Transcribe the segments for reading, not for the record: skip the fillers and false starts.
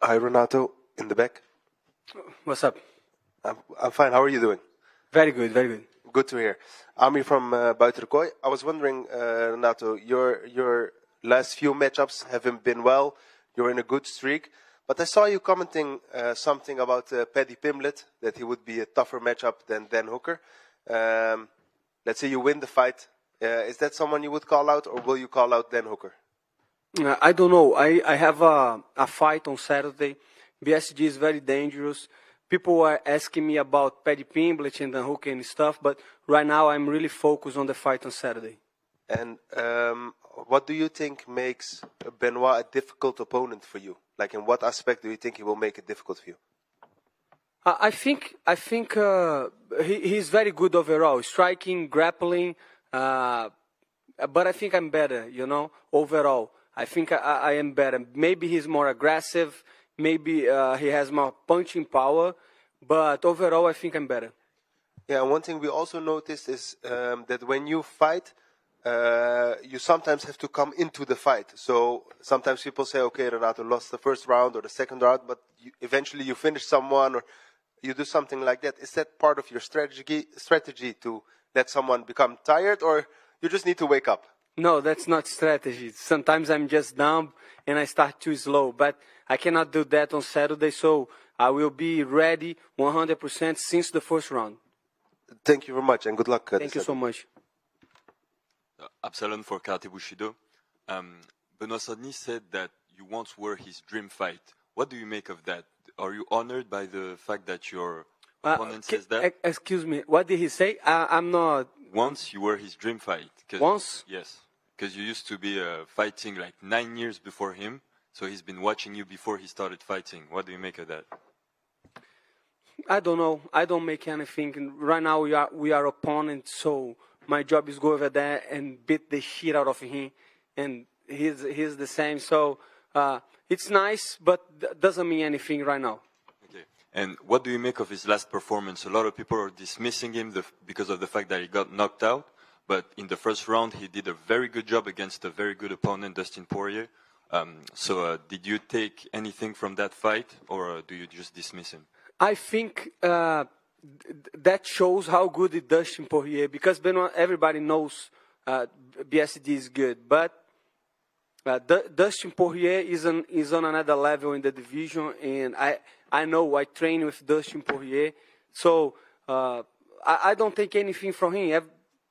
Hi, Renato, in the back. What's up? I'm fine. How are you doing? Very good, very good. Good to hear. Ami from Buiten de Kooi. I was wondering, Renato, your last few matchups haven't been well. You're in a good streak. But I saw you commenting something about Paddy Pimblett, that he would be a tougher matchup than Dan Hooker. Let's say you win the fight. Is that someone you would call out, or will you call out Dan Hooker? I don't know. I have a fight on Saturday. BSG is very dangerous. People are asking me about Paddy Pimblett and Dan Hooker and stuff, but right now I'm really focused on the fight on Saturday. And what do you think makes Benoit a difficult opponent for you? Like, in what aspect do you think he will make it difficult for you? I think he's very good overall, striking, grappling, but I think I'm better, overall. I think I am better. Maybe he's more aggressive, maybe he has more punching power, but overall I think I'm better. Yeah, and one thing we also noticed is that when you fight, you sometimes have to come into the fight. So sometimes people say, okay, Renato lost the first round or the second round, but eventually you finish someone or you do something like that. Is that part of your strategy to let someone become tired, or you just need to wake up? No, that's not strategy. Sometimes I'm just dumb and I start too slow, but I cannot do that on Saturday, so I will be ready 100% since the first round. Thank you very much and good luck. Thank you so much. Absalon for Karate Bushido. Benoit Saint-Denis said that you once were his dream fight. What do you make of that? Are you honored by the fact that your opponent says that? Excuse me, what did he say? I'm not... Once you were his dream fight. Once? Yes, because you used to be fighting like 9 years before him, so he's been watching you before he started fighting. What do you make of that? I don't know. I don't make anything. Right now we are opponents, so my job is go over there and beat the shit out of him, and he's the same. So it's nice, but doesn't mean anything right now. Okay. And what do you make of his last performance? A lot of people are dismissing him because of the fact that he got knocked out. But in the first round, he did a very good job against a very good opponent, Dustin Poirier. So did you take anything from that fight, or do you just dismiss him? I think that shows how good is Dustin Poirier, because Benoit, everybody knows BSD is good, but Dustin Poirier is on another level in the division, and I know I train with Dustin Poirier, so I don't take anything from him.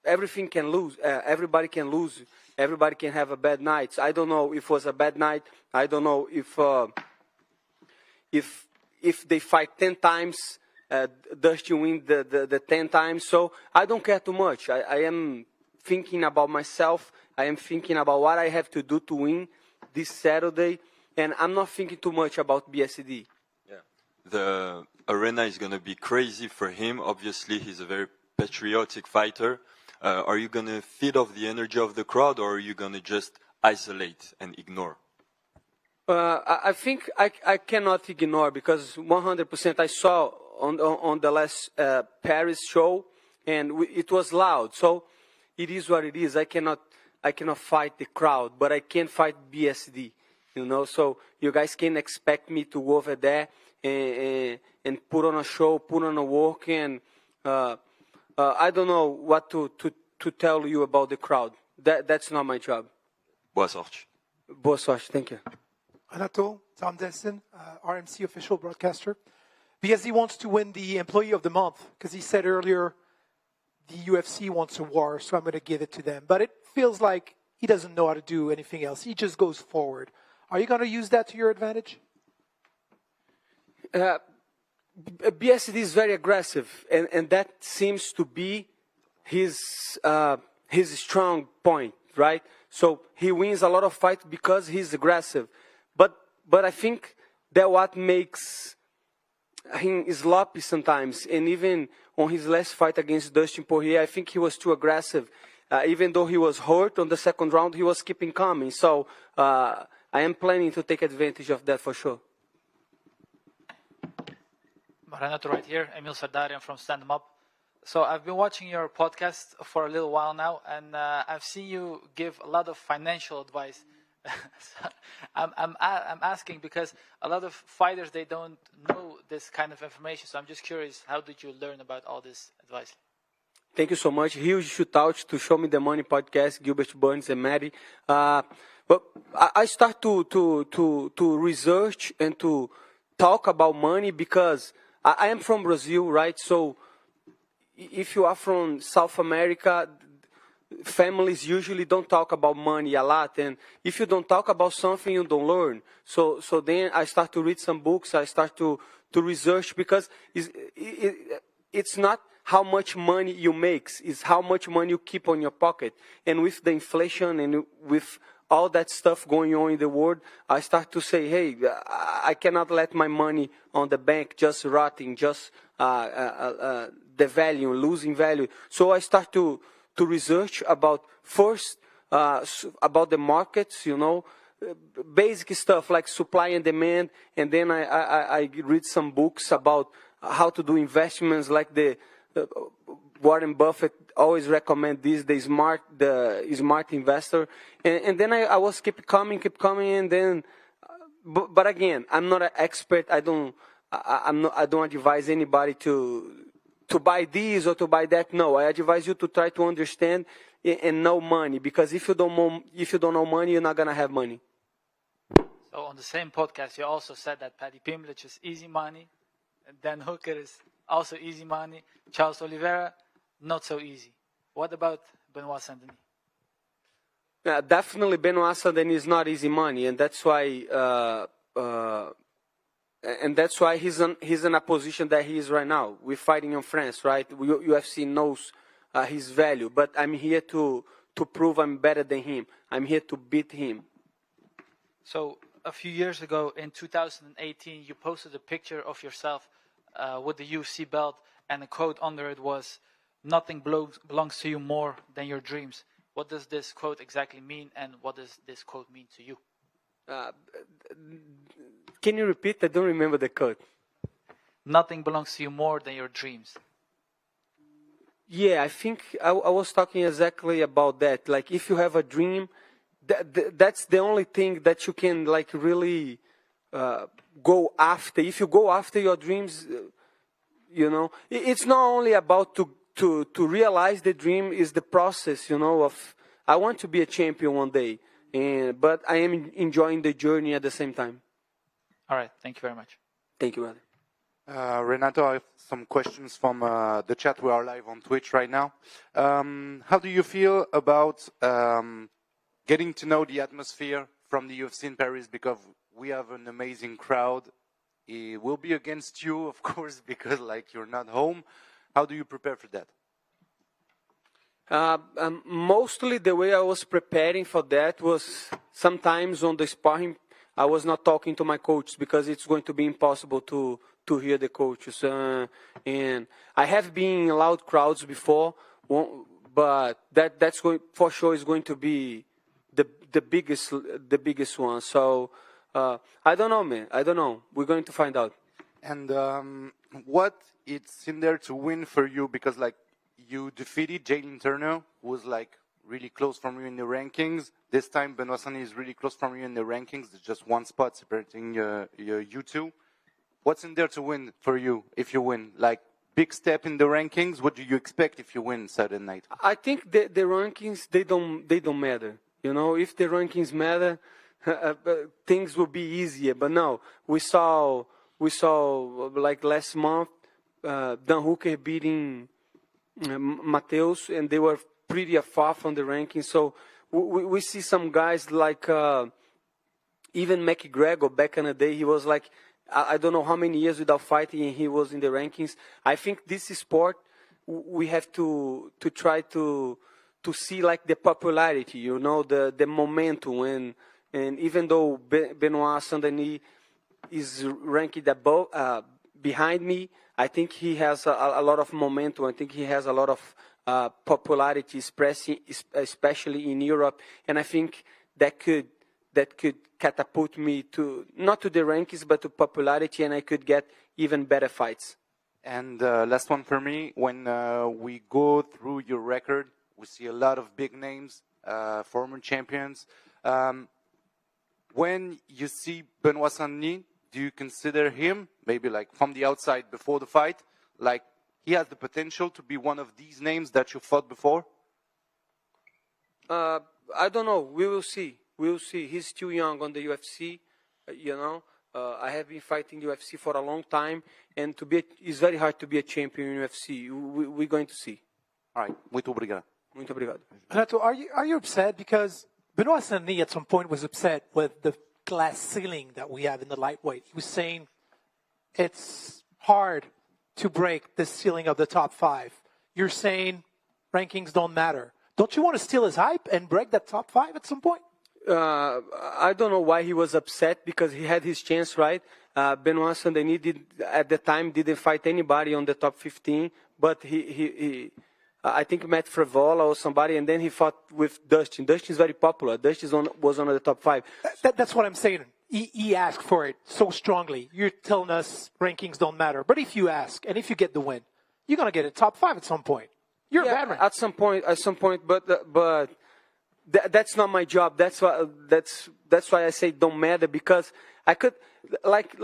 Everything can lose. Everybody can lose. Everybody can have a bad night. I don't know if it was a bad night. I don't know if they fight 10 times, Dustin win the 10 times. So I don't care too much. I am thinking about myself. I am thinking about what I have to do to win this Saturday, and I'm not thinking too much about BSD. Yeah, the arena is going to be crazy for him. Obviously, he's a very patriotic fighter. Are you going to feed off the energy of the crowd, or are you going to just isolate and ignore? I think I cannot ignore, because 100% I saw on the last Paris show, and it was loud. So it is what it is. I cannot fight the crowd, but I can fight BSD. So you guys can expect me to go over there and put on a show, put on a work, and I don't know what to tell you about the crowd. That's not my job. Boa sorte. Boa sorte. Thank you. Renato, Tom Denson, RMC official broadcaster. BSD wants to win the Employee of the Month, because he said earlier the UFC wants a war, so I'm going to give it to them. But it feels like he doesn't know how to do anything else. He just goes forward. Are you going to use that to your advantage? BSD is very aggressive, and that seems to be his strong point, right? So he wins a lot of fights because he's aggressive. But I think that what makes him sloppy sometimes, and even on his last fight against Dustin Poirier, I think he was too aggressive. Even though he was hurt on the second round, he was keeping coming. So I am planning to take advantage of that for sure. Renato right here, Emil Sardarian from Stand 'Em Up. So I've been watching your podcast for a little while now, and I've seen you give a lot of financial advice, So I'm asking because a lot of fighters, they don't know this kind of information. So I'm just curious, how did you learn about all this advice? Thank you so much. Huge shout out to Show Me the Money podcast, Gilbert Burns and Maddie. But I start to research and to talk about money because I am from Brazil, right? So if you are from South America, families usually don't talk about money a lot, and if you don't talk about something, you don't learn. So then I start to read some books. I start to research because it's not how much money you make, it's how much money you keep on your pocket. And with the inflation and with all that stuff going on in the world, I start to say, hey, I cannot let my money on the bank just rotting, just the value, losing value. So I start to research about first about the markets, basic stuff like supply and demand, and then I read some books about how to do investments, like the Warren Buffett always recommend this, the smart investor, and then I was keep coming, and then, but again, I'm not an expert. I don't advise anybody to buy this or to buy that. No, I advise you to try to understand and know money, because if you don't know money, you're not gonna have money. So on the same podcast, you also said that Paddy Pimblett is easy money, and Dan Hooker is also easy money. Charles Oliveira, not so easy. What about Benoit Saint-Denis? Definitely Benoit Saint-Denis is not easy money, and that's why he's in a position that he is right now. We're fighting in France, right? UFC knows his value, but I'm here to prove I'm better than him. I'm here to beat him. So a few years ago, in 2018, you posted a picture of yourself with the UFC belt, and a quote under it was, "Nothing belongs to you more than your dreams." What does this quote exactly mean, and what does this quote mean to you? Can you repeat? I don't remember the quote. Nothing belongs to you more than your dreams. Yeah, I think I was talking exactly about that. Like, if you have a dream, that's the only thing that you can really go after. If you go after your dreams, it's not only about to realize the dream. Is the process, of I want to be a champion one day, but I am enjoying the journey at the same time. All right, thank you very much. Thank you, brother. Renato, I have some questions from the chat. We are live on Twitch right now. How do you feel about getting to know the atmosphere from the UFC in Paris? Because we have an amazing crowd. It will be against you, of course, because you're not home. How do you prepare for that? Mostly the way I was preparing for that was sometimes on the sparring, I was not talking to my coaches because it's going to be impossible to hear the coaches. And I have been in loud crowds before, but that's going for sure is going to be the biggest one. So I don't know, man. I don't know. We're going to find out. And what it's in there to win for you? Because you defeated Jalen Turner, who was really close from you in the rankings. This time Benoit Saint-Denis is really close from you in the rankings. There's just one spot separating you two. What's in there to win for you if you win? Big step in the rankings. What do you expect if you win Saturday night? I think the rankings they don't matter. If the rankings matter, things will be easier. But no, we saw last month, Dan Hooker beating Mateus, and they were pretty far from the rankings. So we see some guys even McGregor back in the day. He was I don't know how many years without fighting, and he was in the rankings. I think this sport, we have to try to see the popularity, the momentum, and even though Benoit Saint-Denis is ranked above behind me, I think he has a lot of momentum. I think he has a lot of popularity, especially in Europe, and I think that could catapult me to not to the rankings but to popularity, and I could get even better fights. And last one for me, when we go through your record, we see a lot of big names, former champions. when you see Benoit Saint-Denis, do you consider him, maybe like from the outside before the fight, like he has the potential to be one of these names that you fought before? I don't know. We will see. We will see. He's still young on the UFC, I have been fighting UFC for a long time, and it's very hard to be a champion in UFC. We're going to see. All right. Muito obrigado. Muito obrigado. Renato, are you upset? Because Benoit Saint-Denis at some point was upset with the glass ceiling that we have in the lightweight. He was saying it's hard to break the ceiling of the top 5. You're saying rankings don't matter. Don't you want to steal his hype and break that top 5 at some point? I don't know why he was upset, because he had his chance, right? Benoit Saint-Denis at the time didn't fight anybody on the top 15, but he I think met Frevola or somebody, and then he fought with Dustin. Dustin is very popular. Dustin was on the top 5. That's what I'm saying. He asked for it so strongly. You're telling us rankings don't matter. But if you ask, and if you get the win, you're going to get a top 5 at some point. You're a veteran. At some point, but that's not my job. That's why I say don't matter, because I could, like,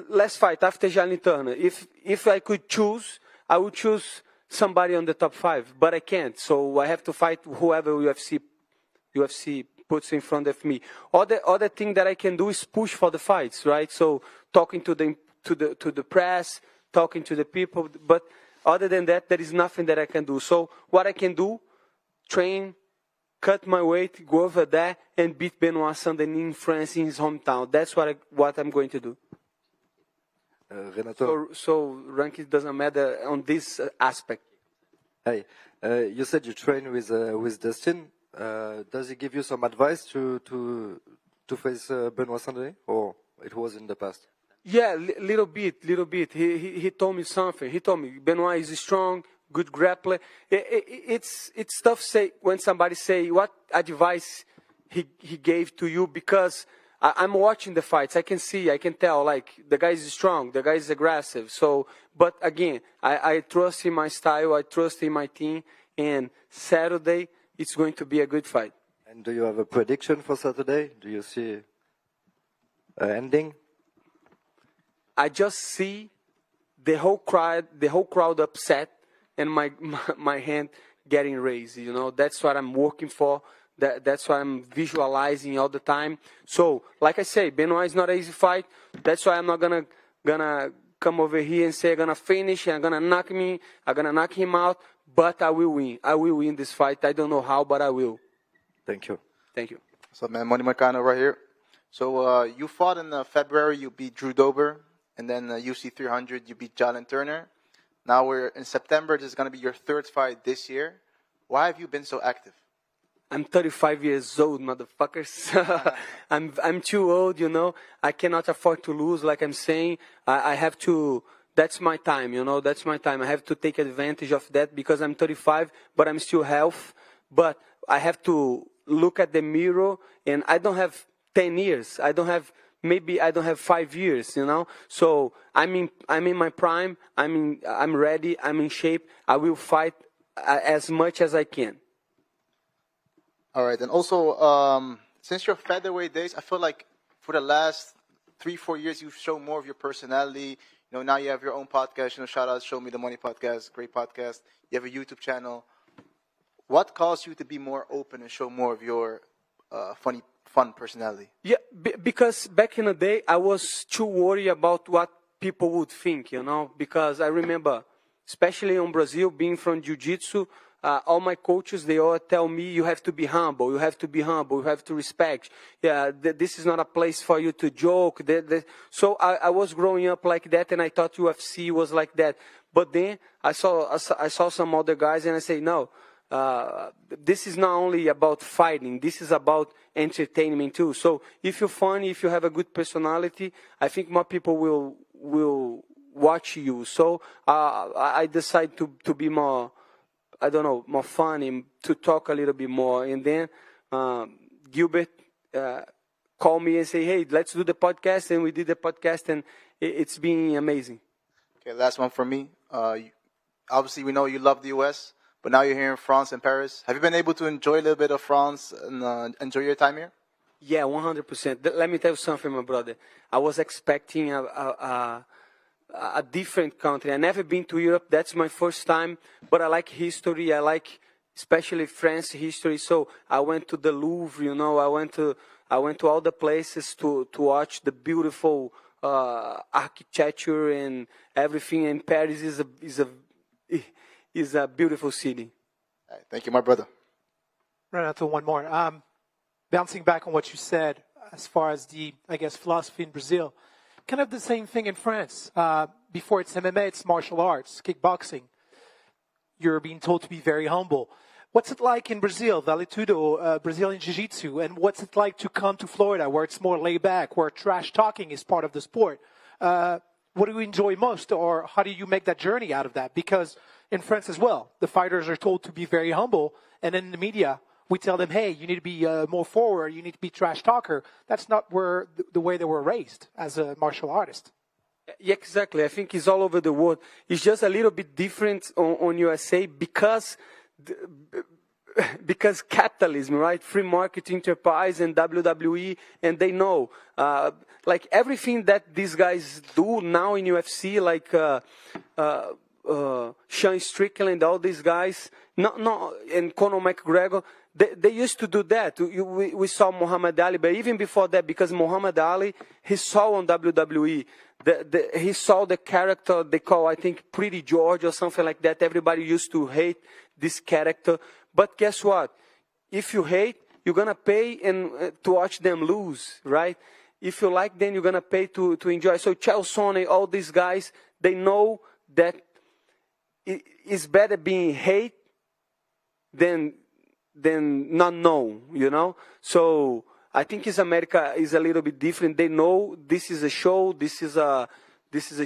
last fight after Jalin Turner, if I could choose, I would choose somebody on the top 5, but I can't. So I have to fight whoever UFC puts in front of me. Other thing that I can do is push for the fights, right? So talking to the press, talking to the people, but other than that, there is nothing that I can do. So what I can do, train, cut my weight, go over there, and beat Benoit Saint-Denis in France, in his hometown. That's what I'm going to do. Renato. So ranking doesn't matter on this aspect. Hey, you said you train with Dustin. Does he give you some advice to face Benoit Saint-Denis, or it was in the past? Yeah, little bit. He told me something. He told me Benoit is strong, good grappler. It's tough say when somebody say what advice he gave to you, because I'm watching the fights. I can tell, like, the guy is strong, the guy is aggressive. So, but again, I trust in my style, I trust in my team, and Saturday it's going to be a good fight. And do you have a prediction for Saturday? Do you see an ending? I just see the whole crowd upset, and my hand getting raised. That's what I'm working for. That's what I'm visualizing all the time. So, like I say, Benoit is not an easy fight. That's why I'm not gonna come over here and say I'm gonna finish and I'm gonna knock him out. But I will win. I will win this fight. I don't know how, but I will. Thank you. Thank you. So, man, Moicano right here. So, you fought in February. You beat Drew Dober. And then UFC 300, you beat Jalin Turner. Now we're in September. This is going to be your 3rd fight this year. Why have you been so active? I'm 35 years old, motherfuckers. I'm too old, I cannot afford to lose, like I'm saying. I have to. That's my time, That's my time. I have to take advantage of that, because I'm 35, but I'm still healthy. But I have to look at the mirror, and I don't have 10 years. Maybe I don't have 5 years, So I'm in my prime. I'm ready. I'm in shape. I will fight as much as I can. All right, and also since your featherweight days, I feel like for the last 3-4 years you've shown more of your personality. Now you have your own podcast. Shout out, Show Me the Money podcast, great podcast. You have a YouTube channel. What caused you to be more open and show more of your fun personality? Yeah, because back in the day, I was too worried about what people would think, because I remember, especially in Brazil, being from jiu-jitsu, all my coaches, they all tell me, you have to be humble, you have to respect. Yeah, this is not a place for you to joke. So I was growing up like that, and I thought UFC was like that. But then I saw some other guys, and I say, no, this is not only about fighting, this is about entertainment too. So if you're funny, if you have a good personality, I think more people will watch you. So I decided to be more, more funny, to talk a little bit more. And then Gilbert called me and say, hey, let's do the podcast. And we did the podcast, and it's been amazing. Okay, last one for me. Obviously, we know you love the U.S., but now you're here in France and Paris. Have you been able to enjoy a little bit of France and enjoy your time here? Yeah, 100%. Let me tell you something, my brother. I was expecting a different country. I never been to Europe. That's my first time. But I like history. I like especially France history. So I went to the Louvre. You know, I went to all the places to watch the beautiful architecture and everything. And Paris is a beautiful city. All right, thank you, my brother. Renato, one more. Bouncing back on what you said, as far as the, I guess, philosophy in Brazil, kind of the same thing in France. Before it's MMA, it's martial arts, kickboxing. You're being told to be very humble. What's it like in Brazil, Vale Tudo, Brazilian Jiu-Jitsu? And what's it like to come to Florida, where it's more laid back, where trash talking is part of the sport? What do you enjoy most, or how do you make that journey out of that? Because in France as well, the fighters are told to be very humble, and in the media, we tell them, hey, you need to be more forward, you need to be trash talker. That's not where the way they were raised as a martial artist. Yeah, exactly. I think it's all over the world. It's just a little bit different on USA because capitalism, right? Free market enterprise and WWE, and they know. Like everything that these guys do now in UFC, like Sean Strickland, all these guys, and Conor McGregor, they used to do that. We saw Muhammad Ali, but even before that, because Muhammad Ali, he saw on WWE, he saw the character they call, I think, Pretty George or something like that. Everybody used to hate this character. But guess what? If you hate, you're going to pay to watch them lose, right? If you like them, you're going to pay to enjoy. So Chael Sonnen, all these guys, they know that it's better being hate than not know, you know? So I think America is a little bit different. They know this is a show, this is a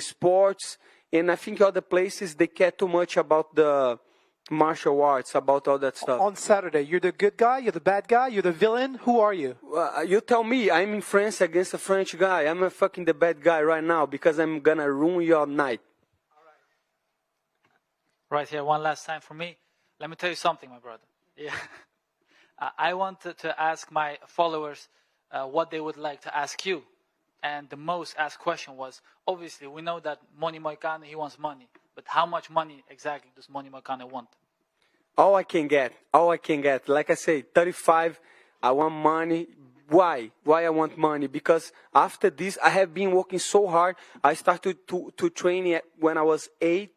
sports, and I think other places they care too much about the martial arts, about all that stuff. On Saturday, you're the good guy, you're the bad guy, you're the villain. Who are you? You tell me. I'm in France against a French guy. I'm a fucking the bad guy right now because I'm gonna ruin your night. Right here, one last time for me. Let me tell you something, my brother. Yeah. I wanted to ask my followers what they would like to ask you. And the most asked question was, obviously, we know that Moicano, he wants money. But how much money exactly does Moicano want? All I can get. Like I say, 35, I want money. Why? Why I want money? Because after this, I have been working so hard. I started to train when I was 8.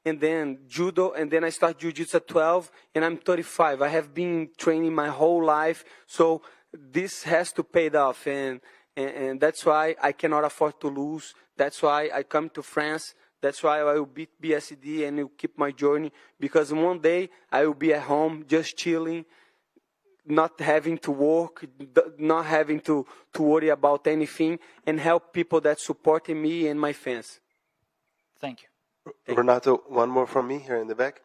And then judo, and then I start jiu-jitsu at 12, and I'm 35. I have been training my whole life, so this has to pay off, and that's why I cannot afford to lose. That's why I come to France. That's why I will beat BSD and will keep my journey, because one day I will be at home just chilling, not having to work, not having to worry about anything, and help people that supporting me and my fans. Thank you. Renato, one more from me here in the back.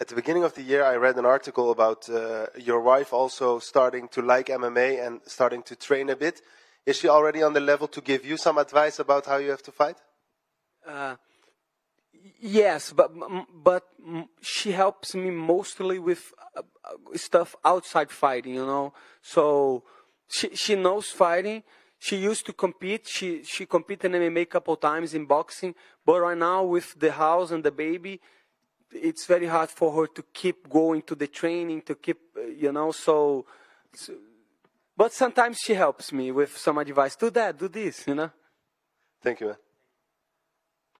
At the beginning of the year, I read an article about your wife also starting to like MMA and starting to train a bit. Is she already on the level to give you some advice about how you have to fight? Yes, but she helps me mostly with stuff outside fighting, you know. So she knows fighting. She used to compete. She competed in MMA a couple times in boxing. But right now with the house and the baby, it's very hard for her to keep going to the training, to keep, you know, so but sometimes she helps me with some advice. Do that, do this, you know. Thank you, man.